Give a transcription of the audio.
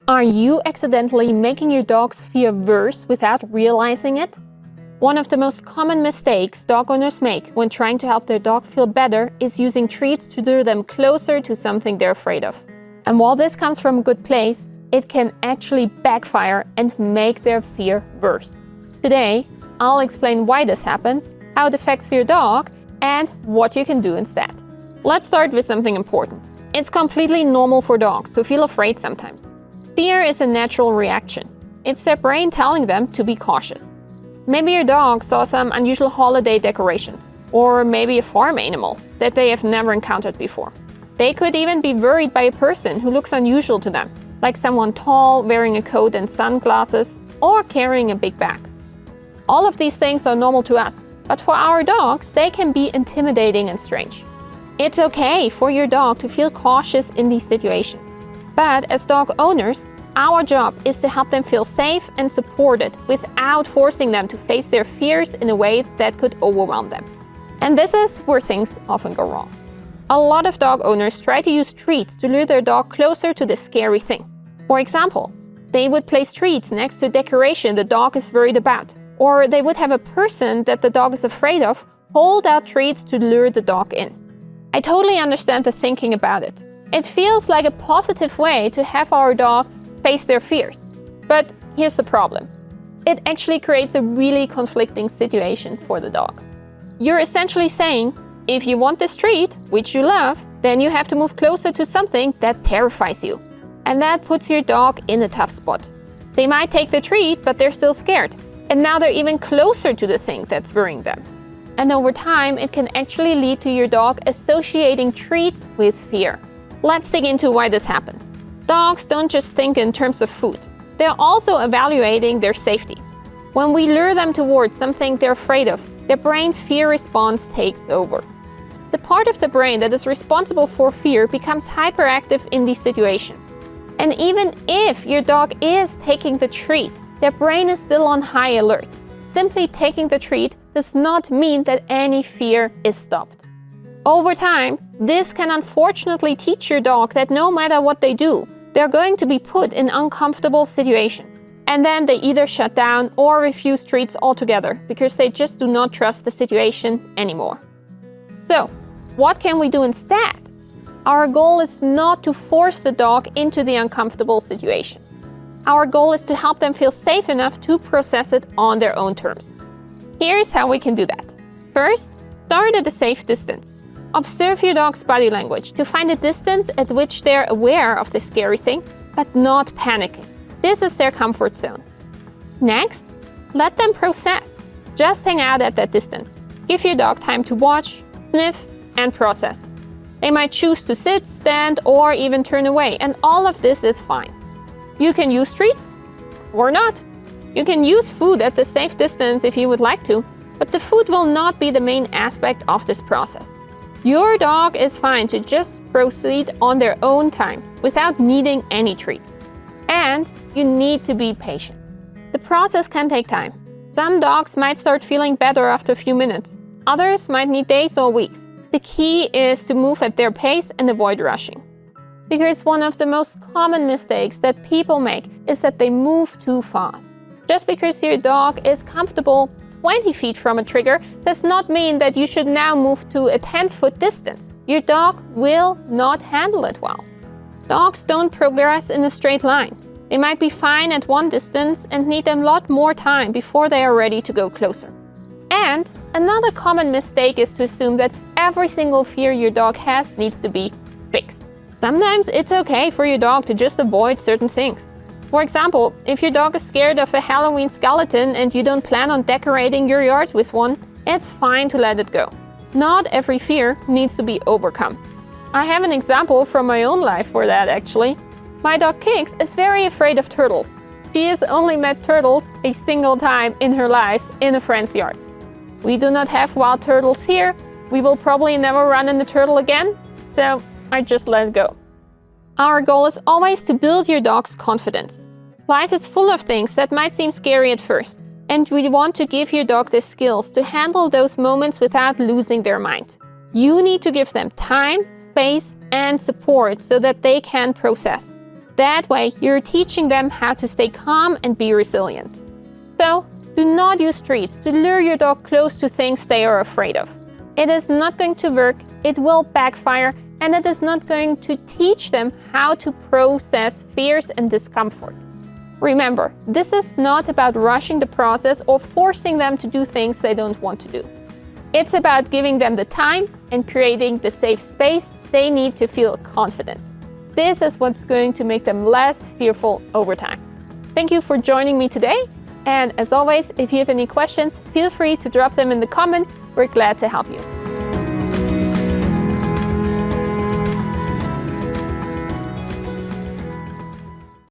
Are you accidentally making your dog's fear worse without realizing it? One of the most common mistakes dog owners make when trying to help their dog feel better is using treats to lure them closer to something they're afraid of. And while this comes from a good place, it can actually backfire and make their fear worse. Today, I'll explain why this happens, how it affects your dog, and what you can do instead. Let's start with something important. It's completely normal for dogs to feel afraid sometimes. Fear is a natural reaction. It's their brain telling them to be cautious. Maybe your dog saw some unusual holiday decorations, or maybe a farm animal that they have never encountered before. They could even be worried by a person who looks unusual to them, like someone tall wearing a coat and sunglasses, or carrying a big bag. All of these things are normal to us, but for our dogs, they can be intimidating and strange. It's okay for your dog to feel cautious in these situations. But as dog owners, our job is to help them feel safe and supported without forcing them to face their fears in a way that could overwhelm them. And this is where things often go wrong. A lot of dog owners try to use treats to lure their dog closer to the scary thing. For example, they would place treats next to a decoration the dog is worried about, or they would have a person that the dog is afraid of hold out treats to lure the dog in. I totally understand the thinking about it. It feels like a positive way to have our dog face their fears. But here's the problem. It actually creates a really conflicting situation for the dog. You're essentially saying, if you want this treat, which you love, then you have to move closer to something that terrifies you. And that puts your dog in a tough spot. They might take the treat, but they're still scared. And now they're even closer to the thing that's worrying them. And over time, it can actually lead to your dog associating treats with fear. Let's dig into why this happens. Dogs don't just think in terms of food. They're also evaluating their safety. When we lure them towards something they're afraid of, their brain's fear response takes over. The part of the brain that is responsible for fear becomes hyperactive in these situations. And even if your dog is taking the treat, their brain is still on high alert. Simply taking the treat does not mean that any fear is stopped. Over time, this can unfortunately teach your dog that no matter what they do, they're going to be put in uncomfortable situations. And then they either shut down or refuse treats altogether because they just do not trust the situation anymore. So, what can we do instead? Our goal is not to force the dog into the uncomfortable situation. Our goal is to help them feel safe enough to process it on their own terms. Here's how we can do that. First, start at a safe distance. Observe your dog's body language to find a distance at which they're aware of the scary thing, but not panicking. This is their comfort zone. Next, let them process. Just hang out at that distance. Give your dog time to watch, sniff, and process. They might choose to sit, stand, or even turn away, and all of this is fine. You can use treats or not. You can use food at the safe distance if you would like to, but the food will not be the main aspect of this process. Your dog is fine to just proceed on their own time without needing any treats. And you need to be patient. The process can take time. Some dogs might start feeling better after a few minutes. Others might need days or weeks. The key is to move at their pace and avoid rushing. Because one of the most common mistakes that people make is that they move too fast. Just because your dog is comfortable 20 feet from a trigger does not mean that you should now move to a 10-foot distance. Your dog will not handle it well. Dogs don't progress in a straight line. They might be fine at one distance and need a lot more time before they are ready to go closer. And another common mistake is to assume that every single fear your dog has needs to be fixed. Sometimes it's okay for your dog to just avoid certain things. For example, if your dog is scared of a Halloween skeleton and you don't plan on decorating your yard with one, it's fine to let it go. Not every fear needs to be overcome. I have an example from my own life for that actually. My dog Kix is very afraid of turtles. She has only met turtles a single time in her life in a friend's yard. We do not have wild turtles here. We will probably never run into a turtle again, so I just let it go. Our goal is always to build your dog's confidence. Life is full of things that might seem scary at first, and we want to give your dog the skills to handle those moments without losing their mind. You need to give them time, space, and support so that they can process. That way, you're teaching them how to stay calm and be resilient. So, do not use treats to lure your dog close to things they are afraid of. It is not going to work, it will backfire, and it is not going to teach them how to process fears and discomfort. Remember, this is not about rushing the process or forcing them to do things they don't want to do. It's about giving them the time and creating the safe space they need to feel confident. This is what's going to make them less fearful over time. Thank you for joining me today. And as always, if you have any questions, feel free to drop them in the comments. We're glad to help you.